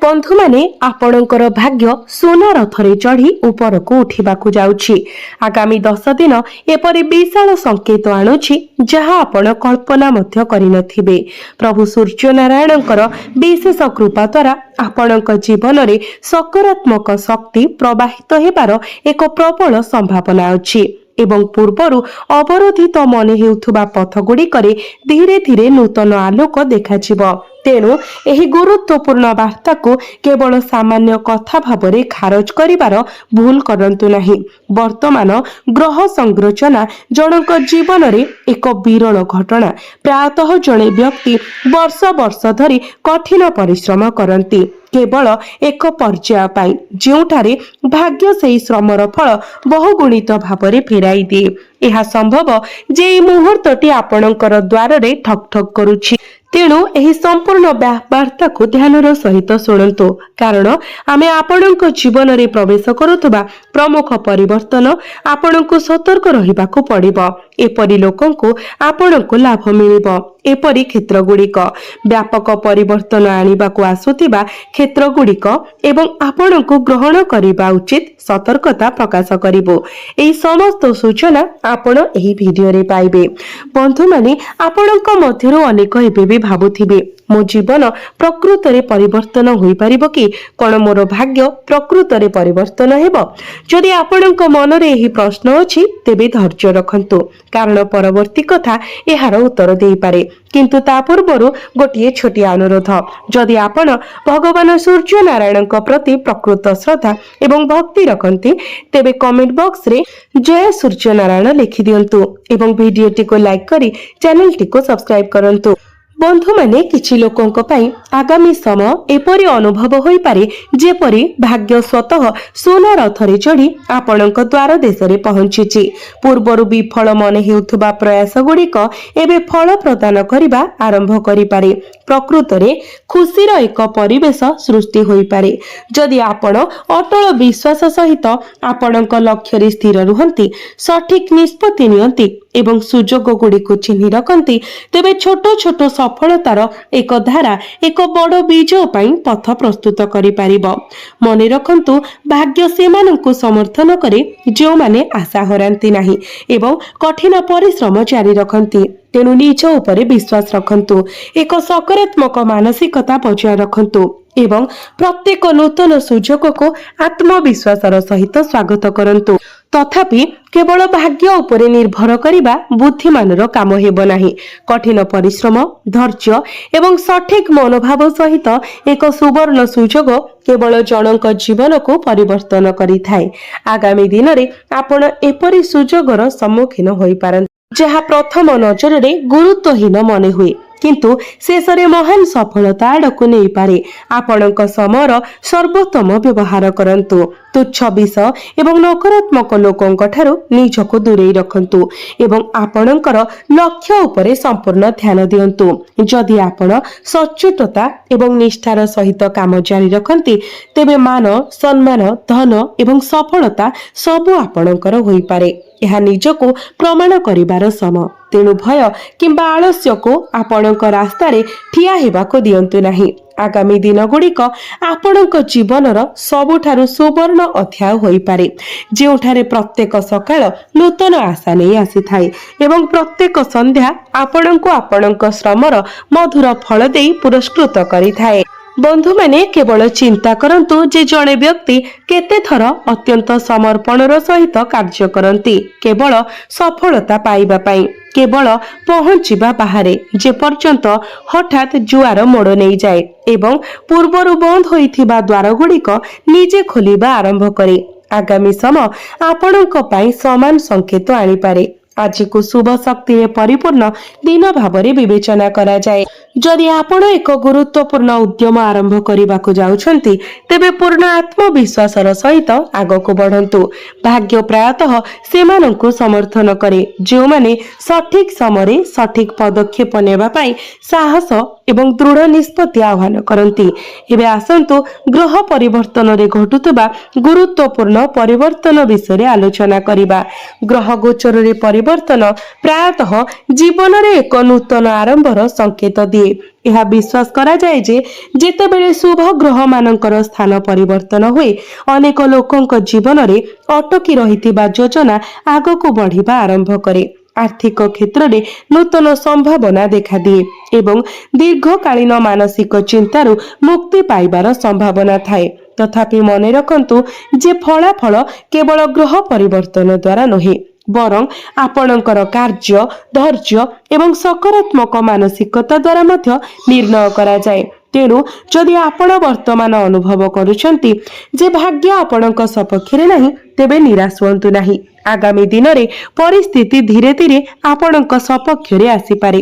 बंधु माने आपणकर भाग्य सोना रथरे चढ़ी उपरकू उठिबाकू जाउछि। आगामी 10 दिन एपरि विशाल संकेत आणुछि जहा आपण कल्पना मध्य करिनथिबे। प्रभु सूर्य नारायणकर विशेष कृपा द्वारा आपणक जीवन रे सकारात्मक शक्ति प्रवाहित हेबार एक प्रबल संभावना अछि एवं पूर्वरु अवरोधित मन हेउथुबा पथ गुड़िकरे धीरे धीरे नूतन आलोक देखाजिब। तेणु एही गुरुत्वपूर्ण वार्ता को केवल सामान्य कथा भावरे खारज करिवार भूल करंतु नाही। वर्तमान ग्रह संरचना जनक जीवन रे एक विरल घटना। प्रायतः जणे व्यक्ति वर्ष वर्ष धरी कठिन परिश्रम करंती केवल एक पर्याय पाई, जोठारे भाग्य सेही श्रमर फल बहुगुणित भावरे फेराई दिए। यह संभव जे मुहूर्तटी आपणकर द्वार रे ठक ठक करुछि। तेणु एही संपूर्ण वार्ता को ध्यानर सहित शुणु, कारण आमे आपणक जीवन रे प्रवेश करुवा प्रमुख परिवर्तन आपणको सतर्क रहिबाकू पड़िबो। एपरि लोकंको आपणको लाभ मिलिबो। एपरि क्षेत्र गुड़िक व्यापक परिवर्तन आनिबाकू आसुथिबा क्षेत्र गुड़िक एवं आपणको ग्रहण करिबा उचित सतर्कता प्रकाश करिबो। एही समस्त सूचना आपण एही भिडियो रे पाइबे। बंधु माने आपणको मध्यरु अनेक एबे भाबुथिबे मो जीवन प्रकृत रे परिवर्तन होई परिबो कि कोन मोर भाग्य प्रकृत रे परिवर्तन हेबो। जदि आपणक मन रे एही प्रश्न अछि तेबे धैर्य रखंतु, कारण परवर्ती कथा एहार उत्तर देई पारे। किंतु ता पूर्वरु गोटिए छोटी अनुरोध, जदि आपण भगवान सूर्य नारायण प्रति प्रकृत श्रद्धा एवं भक्ति रखंती तेबे कमेंट बॉक्स रे जय सूर्य नारायण लिखि दियंतु एवं वीडियोटी को लाइक करी चैनल टी को सब्सक्राइब करंतु। बंधु माने किछि लोकंक पई आगामी समय एपरि अनुभव होई पारे जेपरि भाग्य स्वतः सोना रथरे चढ़ी आपणक द्वार देशरे पहुंचिछि। पूर्वरु विफल मन हेउथुबा प्रयास गुड़िक एबे फल प्रदान करिबा आरंभ करि पारे। प्रकृत रे खुशीर एक परिवेश सृष्टि होई पारे जदि आपण अटल विश्वास सहित आपणक लक्ष्य रे स्थिर रुहंती, सठिक निष्पत्ति नियंती एवं सुजोग गुड़िक चिन्हि रखंती, तेबे छोट छोट सफलतार एक धारा एक बड़ विजय पाई पथ प्रस्तुत करि पारिबो। मने रखंतु, भाग्य सेमानंकु समर्थन करे जो माने आशा हरांती नाही एवं कठिन परिश्रम जारी रखंती। तेणु निज उपरे विश्वास रखंतु, एक सकारात्मक मानसिकता बजाय रखंतु एवं प्रत्येक नूतन सुजोग को आत्मविश्वासर सहित स्वागत करंतु। तथापि केवल भाग्य उपरे निर्भर करिबा बुद्धिमानर काम हेबो नाही। कठिन परिश्रम, धैर्य एवं सठिक मनोभाव सहित एक सुवर्ण सुजोग केवल जनक जीवन को परिवर्तन करिथाय। आगामी दिन रे आपण एपरि सुजोगर सम्मुखीन होई पारन जहा प्रथम नजर रे गुरुत्वहीन मने हुए, किंतु शेषरे महान सफलता आड़कू नहीं पारे। आपणक समयर सर्वोत्तम व्यवहार करंतु। तुच्छ विषय एवं नकारात्मक लोकंक ठारू निजको दूरेई रखंतु एवं आपणकर लक्ष्य उपरे संपूर्ण ध्यान दियंतु। जदि आपण सचेतता एवं निष्ठार सहित काम जारी रखंती तेबे मान, सम्मान, धन एवं सफलता सबु आपणकर होई पारे। यह निजको प्रमाण करिबार समय। तेणु भय किंबा आलस्य को आपणक रास्ता रे ठिया हेबाको दियंतु नाही। आगामी दिन गुड़िक आपणक जीवनर सबुठारु सुवर्ण अध्याय होई पारे, जेउठारे प्रत्येक सकाळ नूतन आशा नहीं आसीथाय एवं प्रत्येक संध्या आपणको आपणक श्रमर मधुर फल देई पुरस्कृत करिथाय। बंधु माने केवल चिंता करंतु जे जणे व्यक्ति केते थर अत्यंत समर्पणर सहित कार्य करंती केवल सफलता पाइबा पाई, केवल पहुंचीबा बाहरे जे पर्यंत हठात जुआर मोड़ नहीं जाए एवं पूर्वरु बंद होइथिबा द्वार गुड़िक निजे खोलिबा आरंभ करे। आगामी समय आपणक पाई समान संकेत आनी पारे। आज को शुभ शक्ति में परिपूर्ण दिन भावरे विवेचना करा जाए। जदि आपण एक गुरुत्वपूर्ण उद्यम आरंभ करने को जाउछंती तेबे पूर्ण आत्मविश्वासर सहित आगको बढ़ंतु। भाग्य प्रायतः सेमानंकु समर्थन करे जो माने सठिक समय सठिक पदक्षेप नेबा पाई साहस एवं दृढ़ निष्पत्ति आह्वान करंती। एबे आसंतु ग्रह परिवर्तन रे घटुतबा गुरुत्वपूर्ण परिवर्तन विषय आलोचना करिबा। ग्रह गोचर रे परिवर्तन प्रायतः जीवन रे एक नूतन आरंभर संकेत दिए। ଏହା ବିଶ୍ୱାସ କରାଯାଏ ଯେ ଯେତେବେଳେ ଶୁଭ ଗ୍ରହ ମାନଙ୍କର ସ୍ଥାନ ପରିବର୍ତ୍ତନ ହୁଏ ଅନେକ ଲୋକଙ୍କ ଜୀବନରେ ଅଟକି ରହିଥିବା ଯୋଜନା ଆଗକୁ ବଢିବା ଆରମ୍ଭ କରେ। ଆର୍ଥିକ କ୍ଷେତ୍ରରେ ନୂତନ ସମ୍ଭାବନା ଦେଖାଦିଏ ଏବଂ ଦୀର୍ଘକାଳୀନ ମାନସିକ ଚିନ୍ତାରୁ ମୁକ୍ତି ପାଇବାର ସମ୍ଭାବନା ଥାଏ। ତଥାପି ମନେ ରଖନ୍ତୁ ଯେ ଫଳାଫଳ କେବଳ ଗ୍ରହ ପରିବର୍ତ୍ତନ ଦ୍ୱାରା ନୁହେଁ ବରଂ ଆପଣଙ୍କର କାର୍ଯ୍ୟ ଧୈର୍ଯ୍ୟ ଏବଂ ସକାରାତ୍ମକ ମାନସିକତା ଦ୍ୱାରା ମଧ୍ୟ ନିର୍ଣ୍ଣୟ କରାଯାଏ। ତେଣୁ ଯଦି ଆପଣ ବର୍ତ୍ତମାନ ଅନୁଭବ କରୁଛନ୍ତି ଯେ ଭାଗ୍ୟ ଆପଣଙ୍କ ସପକ୍ଷରେ ନାହିଁ ତେବେ ନିରାଶ ହୁଅନ୍ତୁ ନାହିଁ। ଆଗାମୀ ଦିନରେ ପରିସ୍ଥିତି ଧୀରେ ଧୀରେ ଆପଣଙ୍କ ସପକ୍ଷରେ ଆସିପାରେ।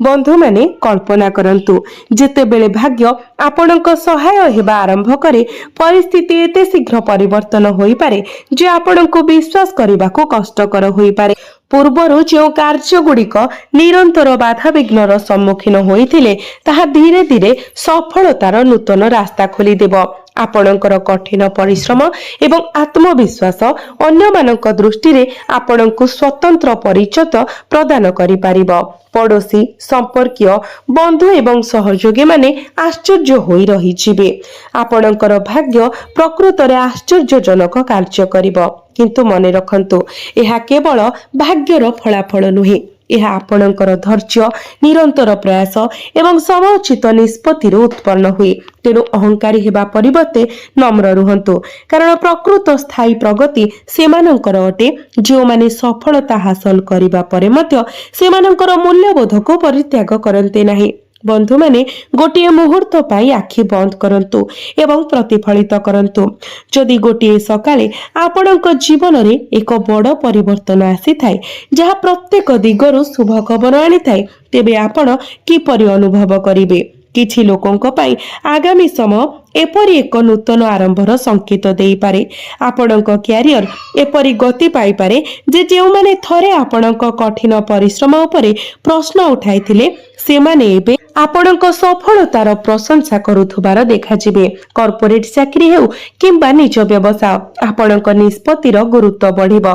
ବନ୍ଧୁମାନେ କଳ୍ପନା କରନ୍ତୁ ଯେତେବେଳେ ଭାଗ୍ୟ ଆପଣଙ୍କ ସହାୟ ହେବା ଆରମ୍ଭ କରେ ପରିସ୍ଥିତି ଏତେ ଶୀଘ୍ର ପରିବର୍ତ୍ତନ ହୋଇପାରେ ଯେ ଆପଣଙ୍କୁ ବିଶ୍ୱାସ କରିବାକୁ କଷ୍ଟକର ହୋଇପାରେ। ପୂର୍ବରୁ ଯେଉଁ କାର୍ଯ୍ୟଗୁଡ଼ିକ ନିରନ୍ତର ବାଧାବିଘ୍ନର ସମ୍ମୁଖୀନ ହୋଇଥିଲେ ତାହା ଧୀରେ ଧୀରେ ସଫଳତାର ନୂତନ ରାସ୍ତା ଖୋଲିଦେବ। ଆପଣଙ୍କର କଠିନ ପରିଶ୍ରମ ଏବଂ ଆତ୍ମବିଶ୍ୱାସ ଅନ୍ୟମାନଙ୍କ ଦୃଷ୍ଟିରେ ଆପଣଙ୍କୁ ସ୍ୱତନ୍ତ୍ର ପରିଚୟ ପ୍ରଦାନ କରିପାରିବ। ପଡ଼ୋଶୀ ସମ୍ପର୍କୀୟ ବନ୍ଧୁ ଏବଂ ସହଯୋଗୀମାନେ ଆଶ୍ଚର୍ଯ୍ୟ ହୋଇ ରହିଯିବେ। ଆପଣଙ୍କର ଭାଗ୍ୟ ପ୍ରକୃତରେ ଆଶ୍ଚର୍ଯ୍ୟଜନକ କାର୍ଯ୍ୟ କରିବ। କିନ୍ତୁ ମନେ ରଖନ୍ତୁ ଏହା କେବଳ ଭାଗ୍ୟର ଫଳାଫଳ ନୁହେଁ ଏହା ଆପଣଙ୍କର ଧୈର୍ଯ୍ୟ ନିରନ୍ତର ପ୍ରୟାସ ଏବଂ ସମୟୋଚିତ ନିଷ୍ପତ୍ତିରୁ ଉତ୍ପନ୍ନ ହୁଏ। ତେଣୁ ଅହଙ୍କାରୀ ହେବା ପରିବର୍ତ୍ତେ ନମ୍ର ରୁହନ୍ତୁ କାରଣ ପ୍ରକୃତ ସ୍ଥାୟୀ ପ୍ରଗତି ସେମାନଙ୍କର ଅଟେ ଯେଉଁମାନେ ସଫଳତା ହାସଲ କରିବା ପରେ ମଧ୍ୟ ସେମାନଙ୍କର ମୂଲ୍ୟବୋଧକୁ ପରିତ୍ୟାଗ କରନ୍ତି ନାହିଁ। ବନ୍ଧୁମାନେ ଗୋଟିଏ ମୁହୂର୍ତ୍ତ ପାଇଁ ଆଖି ବନ୍ଦ କରନ୍ତୁ ଏବଂ ପ୍ରତିଫଳିତ କରନ୍ତୁ। ଯଦି ଗୋଟିଏ ସକାଳେ ଆପଣଙ୍କ ଜୀବନରେ ଏକ ବଡ଼ ପରିବର୍ତ୍ତନ ଆସିଥାଏ ଯାହା ପ୍ରତ୍ୟେକ ଦିଗରୁ ଶୁଭ ଖବର ଆଣିଥାଏ ତେବେ ଆପଣ କିପରି ଅନୁଭବ କରିବେ? କିଛି ଲୋକଙ୍କ ପାଇଁ ଆଗାମୀ ସମୟ ଏପରି ଏକ ନୂତନ ଆରମ୍ଭର ସଂକେତ ଦେଇପାରେ। ଆପଣଙ୍କ କ୍ୟାରିୟର ଏପରି ଗତି ପାଇପାରେ ଯେ ଯେଉଁମାନେ ଥରେ ଆପଣଙ୍କ କଠିନ ପରିଶ୍ରମ ଉପରେ ପ୍ରଶ୍ନ ଉଠାଇଥିଲେ ସେମାନେ ଏବେ ଆପଣଙ୍କ ସଫଳତାର ପ୍ରଶଂସା କରୁଥିବାର ଦେଖାଯିବେ। କର୍ପୋରେଟ୍ ଚାକିରି ହେଉ କିମ୍ବା ନିଜ ବ୍ୟବସାୟ ଆପଣଙ୍କ ନିଷ୍ପତ୍ତିର ଗୁରୁତ୍ୱ ବଢ଼ିବ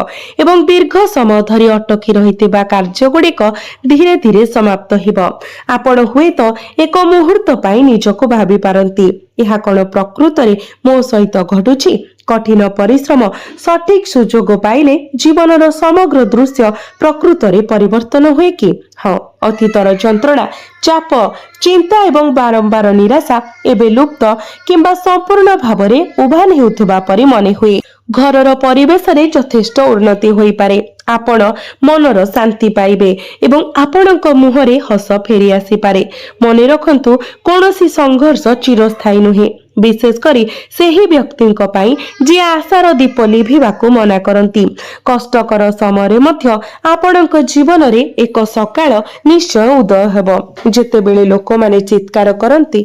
ଏବଂ ଦୀର୍ଘ ସମୟ ଧରି ଅଟକି ରହିଥିବା କାର୍ଯ୍ୟଗୁଡ଼ିକ ଧୀରେ ଧୀରେ ସମାପ୍ତ ହେବ। ଆପଣ ହୁଏତ ଏକ ମୁହୂର୍ତ୍ତ ପାଇଁ ନିଜକୁ ଭାବିପାରନ୍ତି ଏହା କ'ଣ ପ୍ରକୃତରେ ମୋ ସହିତ ଘଟୁଛି? କଠିନ ପରିଶ୍ରମ ସଠିକ ସୁଯୋଗ ପାଇଲେ ଜୀବନର ସମଗ୍ର ଦୃଶ୍ୟ ପ୍ରକୃତରେ ପରିବର୍ତ୍ତନ ହୁଏ କି? ହଁ, ଅତୀତର ଯନ୍ତ୍ରଣା ଚାପ ଚିନ୍ତା ଏବଂ ବାରମ୍ବାର ନିରାଶା ଏବେ ଲୁପ୍ତ କିମ୍ବା ସମ୍ପୂର୍ଣ୍ଣ ଭାବରେ ଉଭାନ ହେଉଥିବା ପରି ମନେ ହୁଏ। ଘରର ପରିବେଶରେ ଯଥେଷ୍ଟ ଉନ୍ନତି ହୋଇପାରେ। ଆପଣ ମନର ଶାନ୍ତି ପାଇବେ ଏବଂ ଆପଣଙ୍କ ମୁହଁରେ ହସ ଫେରି ଆସିପାରେ। ମନେ ରଖନ୍ତୁ କୌଣସି ସଂଘର୍ଷ ଚିରସ୍ଥାୟୀ ନୁହେଁ ବିଶେଷ କରି ସେହି ବ୍ୟକ୍ତିଙ୍କ ପାଇଁ ଯିଏ ଆଶାର ଦୀପ ଲିଭିବାକୁ ମନା କରନ୍ତି। କଷ୍ଟକର ସମୟରେ ମଧ୍ୟ ଆପଣଙ୍କ ଜୀବନରେ ଏକ ସକାଳ ନିଶ୍ଚୟ ଉଦୟ ହେବ ଯେତେବେଳେ ଲୋକମାନେ ଚିତ୍କାର କରନ୍ତି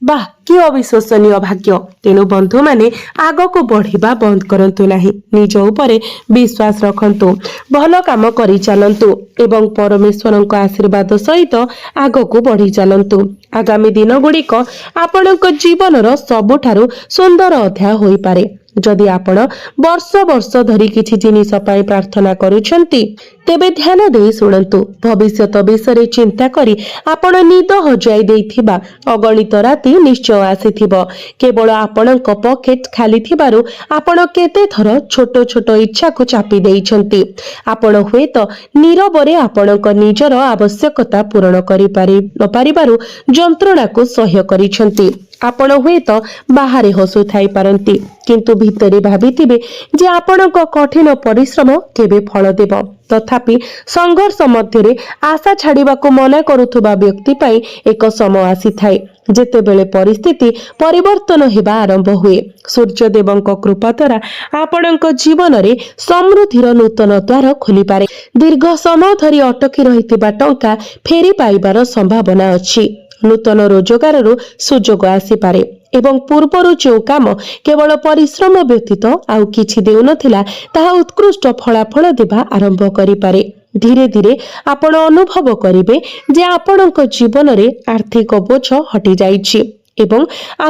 ବାଃ କି ଅବିଶ୍ୱସନୀୟ ଭାଗ୍ୟ। ତେଣୁ ବନ୍ଧୁମାନେ ଆଗକୁ ବଢିବା ବନ୍ଦ କରନ୍ତୁ ନାହିଁ ନିଜ ଉପରେ ବିଶ୍ୱାସ ରଖନ୍ତୁ ଭଲ କାମ କରିଚାଲନ୍ତୁ ଏବଂ ପରମେଶ୍ୱରଙ୍କ ଆଶୀର୍ବାଦ ସହିତ ଆଗକୁ ବଢି ଚାଲନ୍ତୁ। ଆଗାମୀ ଦିନଗୁଡ଼ିକ ଆପଣଙ୍କ ଜୀବନର ସବୁଠାରୁ ସୁନ୍ଦର ଅଧ୍ୟାୟ ହୋଇପାରେ। ଯଦି ଆପଣ ବର୍ଷ ବର୍ଷ ଧରି କିଛି ଜିନିଷ ପାଇଁ ପ୍ରାର୍ଥନା କରୁଛନ୍ତି ତେବେ ଧ୍ୟାନ ଦେଇ ଶୁଣନ୍ତୁ। ଭବିଷ୍ୟତ ବିଷୟରେ ଚିନ୍ତା କରି ଆପଣ ନିଦ ହଜାଇ ଦେଇଥିବା ଅଗଣିତ ରାତି ନିଶ୍ଚୟ ଆସିଥିବ। କେବଳ ଆପଣଙ୍କ ପକେଟ ଖାଲି ଥିବାରୁ ଆପଣ କେତେ ଥର ଛୋଟ ଛୋଟ ଇଚ୍ଛାକୁ ଚାପି ଦେଇଛନ୍ତି। ଆପଣ ହୁଏତ ନୀରବରେ ଆପଣଙ୍କ ନିଜର ଆବଶ୍ୟକତା ପୂରଣ କରିପାରିବାରୁ ଯନ୍ତ୍ରଣାକୁ ସହ୍ୟ କରିଛନ୍ତି। ଆପଣ ହୁଏତ ବାହାରେ ହସୁଥାଇପାରନ୍ତି କିନ୍ତୁ ଭିତରେ ଭାବିଥିବେ ଯେ ଆପଣଙ୍କ କଠିନ ପରିଶ୍ରମ କେବେ ଫଳ ଦେବ। ତଥାପି ସଂଘର୍ଷ ମଧ୍ୟରେ ଆଶା ଛାଡ଼ିବାକୁ ମନା କରୁଥିବା ବ୍ୟକ୍ତି ପାଇଁ ଏକ ସମୟ ଆସିଥାଏ ଯେତେବେଳେ ପରିସ୍ଥିତି ପରିବର୍ତ୍ତନ ହେବା ଆରମ୍ଭ ହୁଏ। ସୂର୍ଯ୍ୟଦେବଙ୍କ କୃପା ଦ୍ୱାରା ଆପଣଙ୍କ ଜୀବନରେ ସମୃଦ୍ଧିର ନୂତନ ଦ୍ୱାର ଖୋଲିପାରେ। ଦୀର୍ଘ ସମୟ ଧରି ଅଟକି ରହିଥିବା ଟଙ୍କା ଫେରି ପାଇବାର ସମ୍ଭାବନା ଅଛି। ନୂତନ ରୋଜଗାରରୁ ସୁଯୋଗ ଆସିପାରେ ଏବଂ ପୂର୍ବରୁ ଯେଉଁ କାମ କେବଳ ପରିଶ୍ରମ ବ୍ୟତୀତ ଆଉ କିଛି ଦେଉନଥିଲା ତାହା ଉତ୍କୃଷ୍ଟ ଫଳାଫଳ ଦେବା ଆରମ୍ଭ କରିପାରେ। ଧୀରେ ଧୀରେ ଆପଣ ଅନୁଭବ କରିବେ ଯେ ଆପଣଙ୍କ ଜୀବନରେ ଆର୍ଥିକ ବୋଝ ହଟିଯାଇଛି ଏବଂ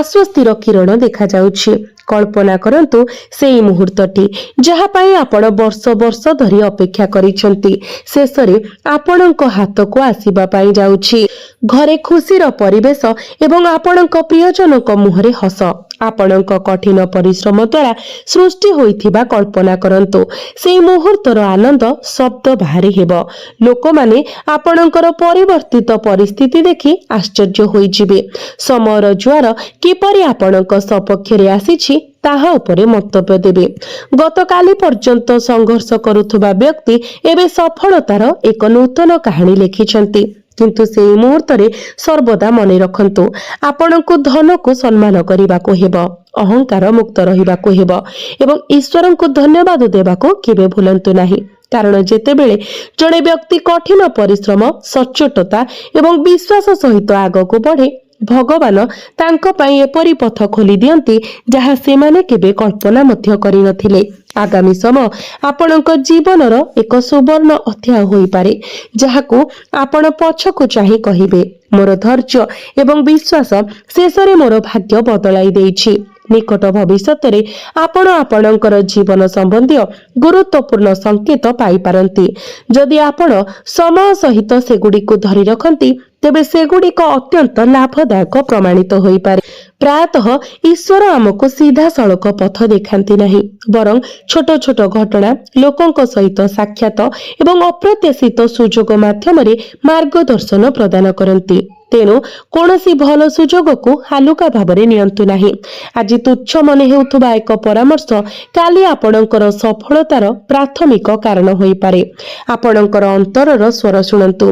ଆଶ୍ୱସ୍ତିର କିରଣ ଦେଖାଯାଉଛି। कल्पना करंतु सेई मुहूर्तटी जहा पाई आपण वर्ष वर्ष धरी अपेक्षा करिसंती शेषरे आपणक हातको आसीबा पाई जाउछि। घरे खुशीर परिवेश एवं आपणक प्रियजनक मुहरे हस आपणक कठिन परिश्रम द्वारा सृष्टि होइथिबा कल्पना करंतु सेई मुहूर्तर आनंद शब्द बाहरी हेबो। लोक माने आपणकर परिवर्तित परिस्थिति देखि आश्चर्य होइजिबे। समयर ज्वार किपरि आपणक सपक्षरे आसीछि ताहा उपरे मंतव्य देबे। गतकाली पर्यंत संघर्ष करुथुबा व्यक्ति एबे सफलतार एक नूतन कहानी लिखिछंती किंतु से मुहूर्त सर्वदा मन रखंतु आपणको धन को सम्मान करबाको हेबो, अहंकार मुक्त रहिबाको हेबो एवं ईश्वर को धन्यवाद देबाको केबे भूलंतु नाही। कारण जेतेबेले जड़े व्यक्ति कठिन परिश्रम सच्चोटता एवं विश्वास सहित आगको बढ़े भगवान तांको पई एपरि पथ खोली दियंती जहा सेमाने केबे कल्पना मध्य करि नथिले। आगामी समय आपणक जीवनर एक सुवर्ण अध्याय होई पारे जहाको आपण पछको चाहि कहिबे मोर धैर्य एवं विश्वास शेषरे मोर भाग्य बदलाई देइछि। निकट भविष्यत रे आपण आपणकर जीवन संबंधी गुरुत्वपूर्ण संकेत पाई पारंती। जदि आपण समय सहित सेगुडी को धरि रखंती तेबे सेगुडिक अत्यंत लाभदायक प्रमाणित होई पारे। प्रायतः ईश्वर आमको सीधा सड़क पथ देखांती नहीं बरं छोट छोट घटना लोकंक सहित साक्षात एवं अप्रत्याशित सुजोग माध्यम मार्गदर्शन प्रदान करती। तेणु कोनोसी भल सुजोग को हालुका भाबरे नियंतु नाही। आज तुच्छ मन हेउथुबा एक परामर्श काली आपणकर सफलतार प्राथमिक कारण होई पारे। आपणकर अंतरर स्वर शुणंतु,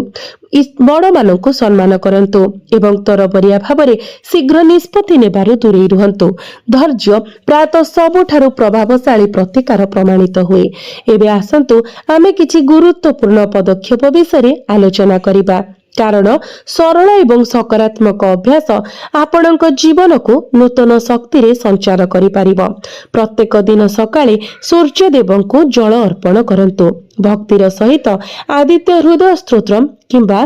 बड़ मानकु सम्मान करंतु एवं तरबरिया भाबरे शीघ्र निष्पत्ति नेबारु दूरे रुहंतु। धैर्य प्रायतः सबुठारु प्रभावशाली प्रतिकार प्रमाणित हुए। एबे आसंतु आमे किछि गुरुत्वपूर्ण पदक्षेप विषय आलोचना करिबा। कारण सरल एवं सकारात्मक अभ्यास आपणक जीवन को नूतन शक्ति रे संचार करि पारिबो। प्रत्येक दिन सकाळे सूर्य देव को जल अर्पण करंतु। भक्तिर सहित आदित्य हृदय स्तोत्रम किंबा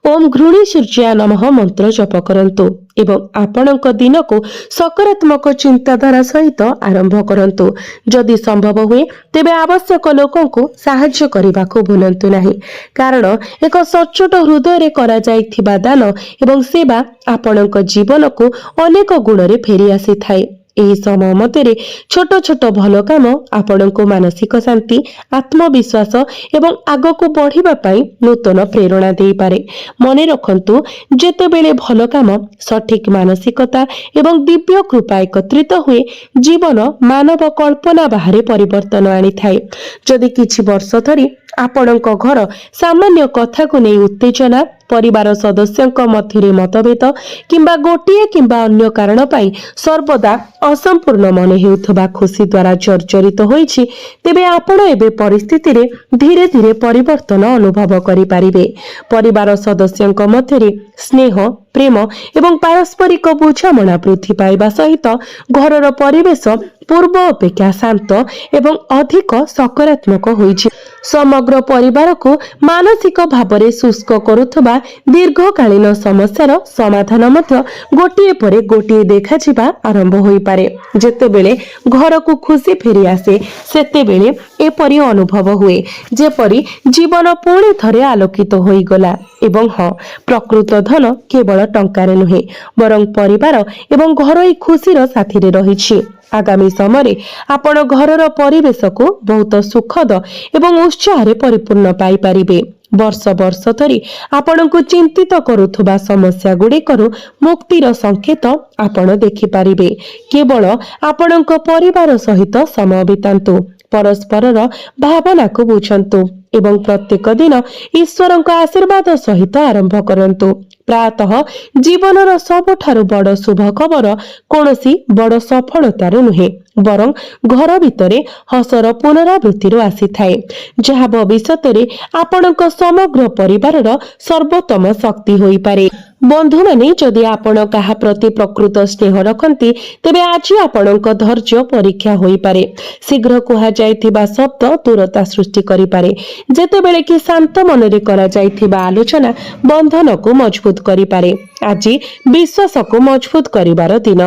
ओम घृणी सूर्या नमः मंत्र जप करंतु एवं आपणक दिन को सकारात्मक चिंताधारा सहित आरंभ करंतु। जदि संभव हुए तेबे आवश्यक लोकों को साहाय्य करने को भूलंतु नहीं। कारण एक सचोट हृदय रे करा जाइथिबा दान एवं सेवा आपणक जीवन को अनेक गुण रे फेरी आसी थाए। एही समय मते छोट छोट भल काम आपणको मानसिक शांति आत्मविश्वास एवं आगको बढ़िबा पाई नूतन प्रेरणा देई पारे। मने रखंतु जेतेबेले भल काम सठिक मानसिकता एवं दिव्य कृपा एकत्रित हुए जीवन मानव कल्पना बाहरे परिवर्तन आनी थाए। जदि किछि वर्ष धरी आपणक घर सामान्य कथा को नहीं उत्तेजना परिवार सदस्यंक मध्य मतभेद किंबा गोटिए किंबा अन्य कारण पाई सर्वदा असंपूर्ण मन हेउथबा खुशी द्वारा जर्जरित होईछि तेबे आपण एबे परिस्थिति रे धीरे धीरे परिवर्तन अनुभव करि पारिबे। परिवार सदस्यंक मध्य स्नेह प्रेम एवं पारस्परिक बुझामणा वृद्धि पाइबा सहित घरर परिवेश पूर्व अपेक्षा शांत एवं अधिक सकारात्मक होईछि। समग्र परिवार को मानसिक भावरे शुष्क करुथबा दीर्घकालीन समस्यार समाधान मध्य गोटिए परे गोटिए देखा जिबा आरंभ होई पारे। जेतेबेले घर को खुशी फेरी आसे सेतेबेले एपरि अनुभव हुए जेपरि जीवन पुणी थरे आलोकित होई गला। एवं हाँ प्रकृत धन केवल टंकारे नुहे बरं परिवार एवं घरोई खुशीर साथी रही। आगामी समय आपण घरर परिवेश को बहुत सुखद एवं उत्साह परिपूर्ण पाई पारिबे। वर्ष वर्ष धरी आपण को चिंतित करुथुबा समस्या गुड़िकरु मुक्तिर संकेत आपण देखि पारिबे। केवल आपणक परिवार सहित समय बितांतु, परस्परर भावना को बुझंतु एवं प्रत्येक दिन ईश्वरଙ୍କ आशीर्वाद सहित आरंभ करंतु। प्रायतः जीवनर सबठारु बड़ शुभ खबर कोनोसी बड़ सफलतार नुहे बरं घर भितरे हसर पुनरावृत्ति आसी थाए जहा भविष्यत रे आपणक समग्र परिवारर सर्वोत्तम शक्ति होई पारे। बंधु माने जदि आपण कहा प्रति प्रकृत स्नेह रखंती तेबे आज आपणक धैर्य परीक्षा होई पारे। शीघ्र कुहा जाइथिबा शब्द दूरता सृष्टि करि पारे जेतेबेले कि शांत मनरे करा जाइथिबा आलोचना बंधन को मजबूत करि पारे। आज विश्वास को मजबूत करिवार दिन।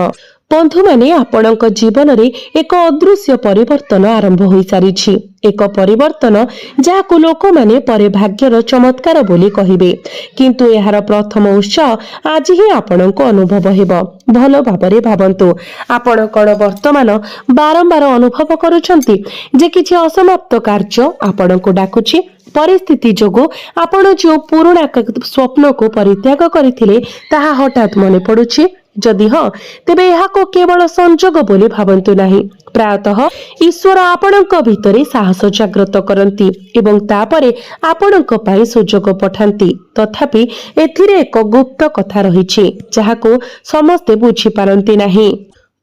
बंधु माने आपणक जीवन रे एक अदृश्य परिवर्तन आरंभ हो सारी एक परिवर्तन जहां लोक माने परे भाग्यर चमत्कार बोली कहिबे किंतु यार प्रथम उत्साह आज ही आपणक अनुभव हेबो। भल भाबरे भाबंतु आपण कण वर्तमान बारंबार अनुभव करूछंती जे किछि असमाप्त कार्य आपणक डाकुछि परिस्थिति जोगु आपण जो पुराणा स्वप्न को परित्याग करथिले ताहा हठात मने पडुछि जदि हाँ तेबे को केवल संजोग बोली भावन्तु नाही। प्रायतः ईश्वर आपणक भितरे साहस जागृत करती एवं तापरे आपणक पाई सुजोग पठांती। तथापि एथिरे एक गुप्त कथा रहिछि जाहाको समस्ते बुझी पारंती नाही।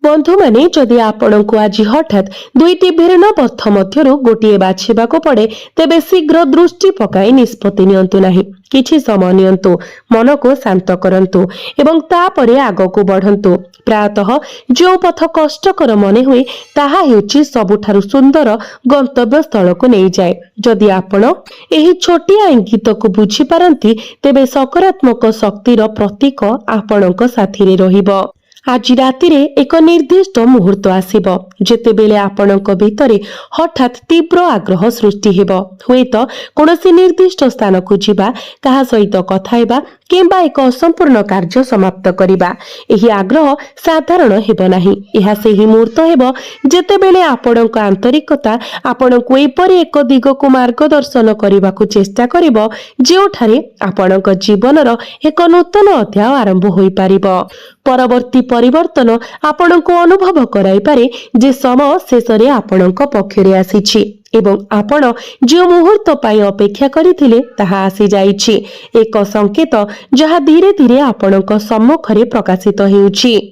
बंधु माने जदि आपणको आज हठात दुईटी भिन्न पथ मध्यरु गोटिए बाछिबाको पड़े तेबे शीघ्र दृष्टि पकाई निष्पत्ति नियंतु नाही। किछि समय नियंतु, मन को शांत करंतु एवं तापरे आगको बढ़ंतु। प्रायतः जो पथ कष्टकर मने हुए ताहा हेउछि सबुठारु सुंदर गंतव्य स्थल को नहीं जाए। जदि आपण एही छोटिया इंगित को बुझी पारंती तेबे सकारात्मक शक्तिर प्रतीक आपणक साथी रे रहिबो। आज राति रे एक निर्दिष्ट मुहूर्त आसीबो जेतेबेले आपणक भितरे हठात तीव्र आग्रह सृष्टि हेबो। हुएत कोनोसी निर्दिष्ट स्थान को जिबा, कहा सहित कथा हेबा किंबा एक असंपूर्ण कार्य समाप्त करिबा। एही आग्रह साधारण हेबो नाही। एहा सेही मुहूर्त हेबो जेतेबेले आपणक आंतरिकता आपणको एपरि एक दिग को मार्गदर्शन करिबाकू चेष्टा करिबो जेउठारे आपणक जीवनर एक नूतन अध्याय आरंभ होई पारिबो। परवर्ती परिवर्तन आपणको अनुभव कराई पारे जे समय शेषरे आपणक पक्षरे आसीछि एवं आपण जो मुहूर्त पाई अपेक्षा करिथिले ताहा आसी जाइछि। एक संकेत जहा धीरे धीरे आपणक सम्मुखरे प्रकाशित हेउछि।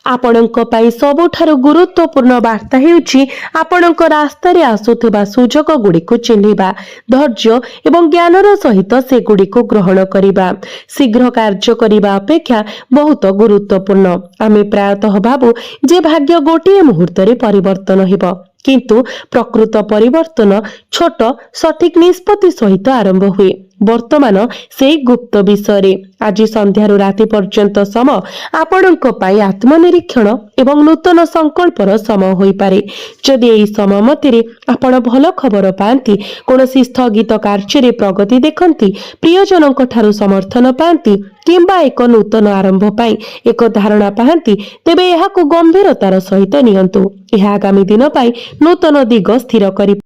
आपणक पाई सबुठारु गुरुत्वपूर्ण वार्ता हेउछि आपणक रास्ता रे आसुथिबा सुजोग गुडी को चिन्हिबा, धैर्य एवं ज्ञानर सहित से गुडी को ग्रहण करिबा। शीघ्र कार्य करिबा अपेक्षा बहुत गुरुत्वपूर्ण। आमे प्रायतः भाबु जे भाग्य गोटिए मुहूर्त रे परिवर्तन हेबो किंतु प्रकृत परिवर्तन छोट सठिक निष्पत्ति सहित आरंभ हुए। वर्तमान से गुप्त विषय आज संध्यारु राति पर्यंत समय आपणक पाई आत्मनिरीक्षण एवं नूतन संकल्पर समय होई पारे। जदि एही समय मध्य आपण भल खबर पाती, कोनोसी स्थगित कार्य रे प्रगति देखंती, प्रियजनक ठारू समर्थन पाती किंबा एक नूतन आरंभ पाई एक धारणा पाती तेबे एहाकु गंभीरतार सहित नियंतु। एहा आगामी दिन पाई नूतन दिग स्थिर करि